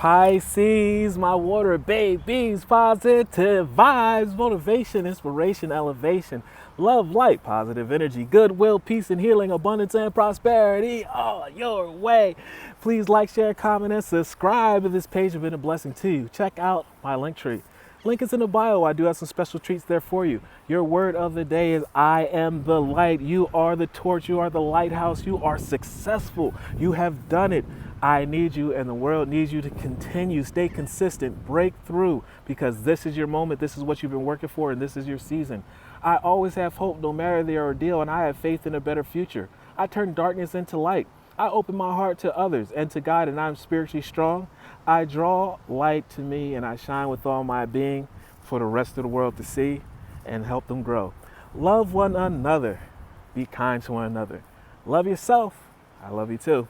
Pisces, my water babies, positive vibes, motivation, inspiration, elevation, love, light, positive energy, goodwill, peace and healing, abundance and prosperity all your way. Please like, share, comment, and subscribe if this page has been a blessing to you. Check out my LinkTree. Link is in the bio. I do have some special treats there for you. Your word of the day is I am the light. You are the torch. You are the lighthouse. You are successful. You have done it. I need you and the world needs you to continue. Stay consistent. Break through because this is your moment. This is what you've been working for and this is your season. I always have hope no matter the ordeal and I have faith in a better future. I turn darkness into light. I open my heart to others and to God and I'm spiritually strong. I draw light to me and I shine with all my being for the rest of the world to see and help them grow. Love one another. Be kind to one another. Love yourself. I love you too.